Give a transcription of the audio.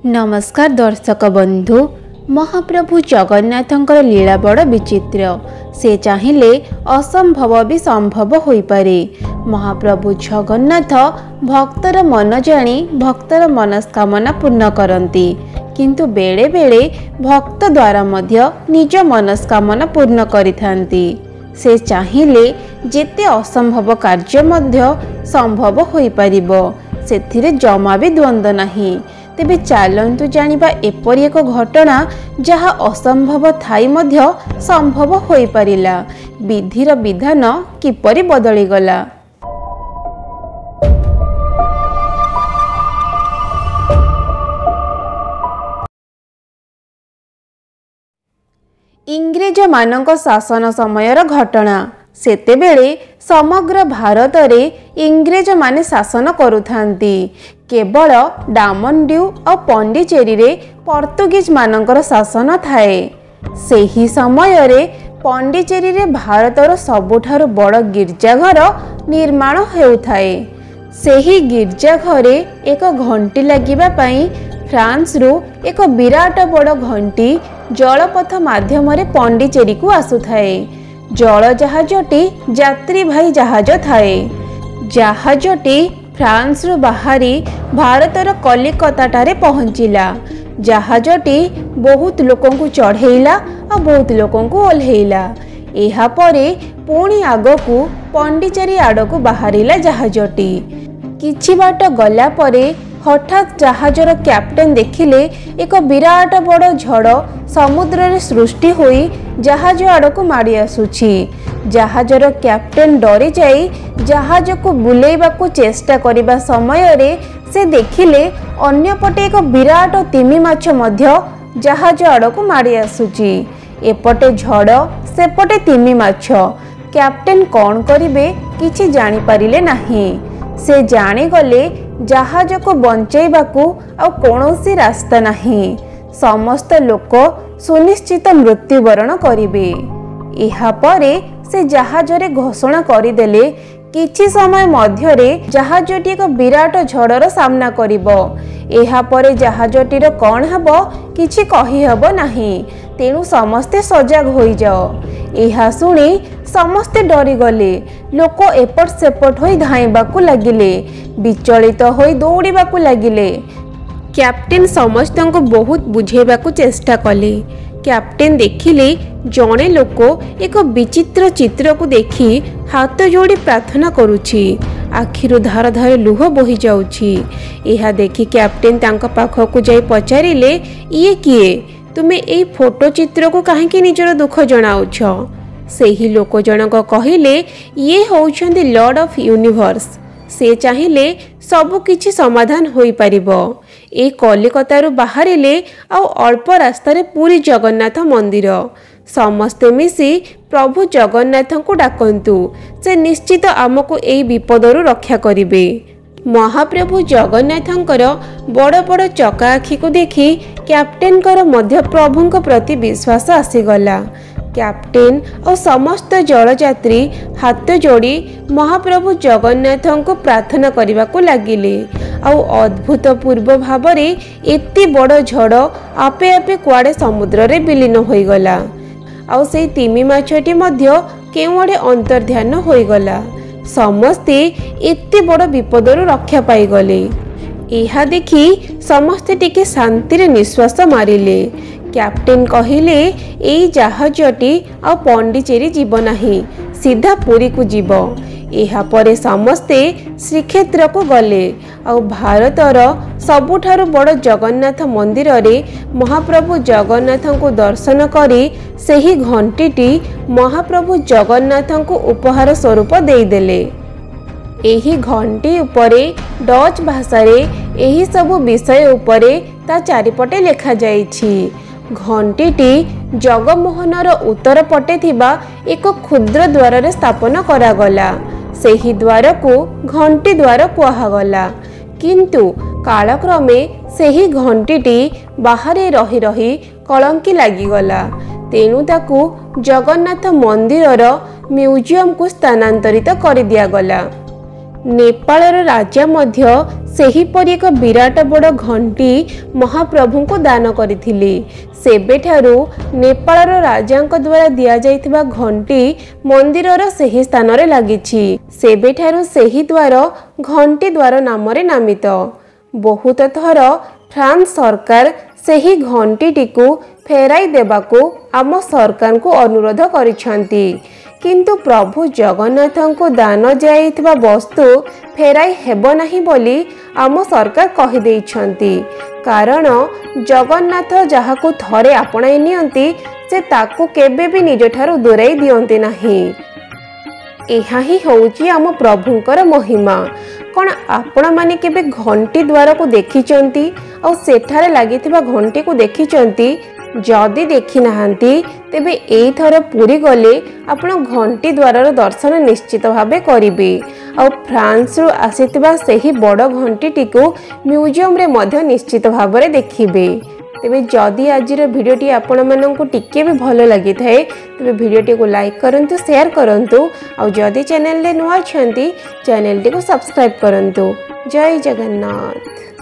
नमस्कार दर्शक बंधु। महाप्रभु जगन्नाथंकर लीला बड़ विचित्र। से चाहिए असंभव भी संभव हो पारे। महाप्रभु जगन्नाथ भक्तर मन जानी भक्तर मनस्कामना पूर्ण करती, किंतु बेले बेले भक्त द्वारा मध्य निज मनस्कामना पूर्ण करिथांती। से चाहिए जेते असंभव कार्य मध्य संभव हो पारिबो, सेथिरे जमा भी द्वंद्व नहीं। तेबे चलतु जानिबा एपरि एक घटना जहाँ असंभव थाई मध्य संभव हो पारिला। विधिर विधान किपरि बदली गला। इंग्रेज मानक शासन समयर घटना। सेतेबेले समग्र भारत रे इंग्रेज माने शासन करुथांती। केवल डामनड्यू और पंडिचेरी रे पोर्तुगीज मानकर शासन थाए। सेही समय रे पंडिचेरी रे भारतर सबुठारु बड़ गिरजाघर निर्माण हेउथाए। सेही गिरजाघरे एक घंटी लागिबा पई फ्रांस रु एक विराट बड़ घंटी जलपथ माध्यम रे पंडिचेरी को आसुथाए। जल जहाजटी यात्री भाई जहाज थाए। जहाजटी फ्रांस रु बाहरी भारतर कलिकताटारे पहुँचला। जहाजटी बहुत लोकंकु चढ़ेला और बहुत लोकंकु ओल्हेला। एहा परे पुणी आगकू पंडिचेरी आड़कू बाहरिला जहाजटी। किछि बाट गला परे हठात जहाजर कैप्टेन देखिले एक विराट बड़ झड़ समुद्र रे सृष्टि होई जहाज आड़कू माड़ी आसुछि। जहाजर कैप्टेन डरी जाई जहाज को बुलेइबाकू चेष्टा करिबा समय रे से देखिले अन्य पटे एक विराट तिमी माछ मध्य जहाज आड़कू माड़ी आसुछि। एपटे झड़ सेपटे तिमी माछ। कैप्टेन कौन करिवे किछि जानि पारिले नाही। से जानी गले जहाज को बंचाइबाकू आ कौनसी रास्ता नहीं। समस्त लोक सुनिश्चित मृत्युवरण करिवे। एहा परे से जहाज रे घोषणा करिदेले किछि समय मध्यरे जहाजटी एक विराट झड़र सामना करिवो। एहा परे जहाजटीर कौन हबो किछि कहि हबो नाही। तेणु समस्ते सजग होई जाओ। एहा सुनी समस्ते डरी गले। लोक एपट सेपट होई धाइबाकू लागिले, विचलित होई दौड़ीबाकू लागिले। कैप्टेन समस्त को बहुत बुझेबाकू चेष्टा कले। कैप्टेन देखिले जड़े लोक एक विचित्र चित्र को देखी हाथ जोड़ी प्रार्थना करुछि। आखिरु धार धार लुह बोही जाउछि। एहा देखि कैप्टेन तांका पाखकू जाई पचारिले, ये किए? तुमे एई फोटो चित्र को काहेकि निजर दुख जणाउछ? सेही लोक जनक कहिले, ये होउछन्ति लॉर्ड ऑफ यूनिवर्स। से चाहिए सबु किछि समाधान होई परिबो। ए कलिकतारू बाहरिले आ अल्प रास्तारे पूरी जगन्नाथ मंदिर। समस्ते मिसी प्रभु जगन्नाथ को डाकंतु। से निश्चित आमको एई विपदरू रक्षा करिवे। महाप्रभु जगन्नाथंकर बड़ बड़ चका आखि को देखी कैप्टेनकर मध्य प्रभुंक प्रति विश्वास आसीगला। कैप्टेन और समस्त जलयात्री हाथ जोड़ी महाप्रभु जगन्नाथ को प्रार्थना करने को लगिले। अद्भुतपूर्व भाव एति बड़ झड़ आपे आपे कुआड़े समुद्र रे विलीन हो गला। से तिमी माछटी मध्य केउआड़े अंतर्ध्यान हो गला। समस्ते एति बड़ विपदरू रक्षा पाई गले। एहा देखी समस्ते टिके शांति रे निश्वास मारिले। कैप्टेन कहिले, एई जहाजटी आ पंडिचेरी जीव नाही, सीधा पुरी को जीव। एहा परे समस्ते श्रीक्षेत्र को गले। भारतर सबुठारु बड़ जगन्नाथ मंदिर रे महाप्रभु जगन्नाथ को दर्शन करी सेही घंटीटी महाप्रभु जगन्नाथ को उपहार स्वरूप देदेले। एही घंटी उपरे डच भाषा रे एही सबु विषय उपरे ता चारिपटे लेखा जाइछि। घंटीटी जगमोहनर उत्तर पटे थिबा एक क्षुद्र द्वार रे स्थापन करागला। सेही द्वार को घंटी द्वार कुहागला। किंतु कालक्रमे सेही घंटीटी बाहरे रही रही कलंकी लागिगला। तेणु ताकू जगन्नाथ मंदिरर म्यूजियम को स्थानांतरित कर दियागला। नेपाळर राजा मध्य सेहीपरि एक विराट बड़ घंटी महाप्रभु को दान करथिले। सेबेठारु नेपाळर राजांक द्वारा दिया जाइथिबा घंटी मंदिरर सेही स्थान रे लागिछि। सेबेठारु सेही द्वार घंटी द्वार नाम रे नामित। बहुत थर फ्रांस सरकार सेही घंटीटिकु फेराई देबाकू आम सरकार को अनुरोध करिछंती, किंतु प्रभु जगन्नाथ दान जाइथिबा वस्तु फेराई हेबो नाही बोली आम सरकार कहि देइछंती। कारण जगन्नाथ जहाकू थरे आपणाई नियंती से ताकू केबे भी निज ठारू दूराई दियंती नाही। एहा ही होउची आम प्रभुंकर महिमा। कौन आपण माने केबे घंटी द्वार को देखिचंती और सेठारे लागिथिबा घंटी को देखिचंती? जदि देखी नाहांती तेबे एई थर पुरी गले आपण घंटी द्वार दर्शन निश्चित भावे करिवे। और फ्रांस रु आसीथिबा सेही बड़ घंटीटी को म्यूजियम रे मध्य निश्चित भावे देखिबे। तेबे जदि आजिर भिडियोटी आपण माननकु टिके भी भलो लागि थाए तेबे भिडियोटी को लाइक करंतु, शेयर करंतु और जदि चैनल ले नुआ छंती चैनल टी को सब्सक्राइब करंतु। जय जगन्नाथ।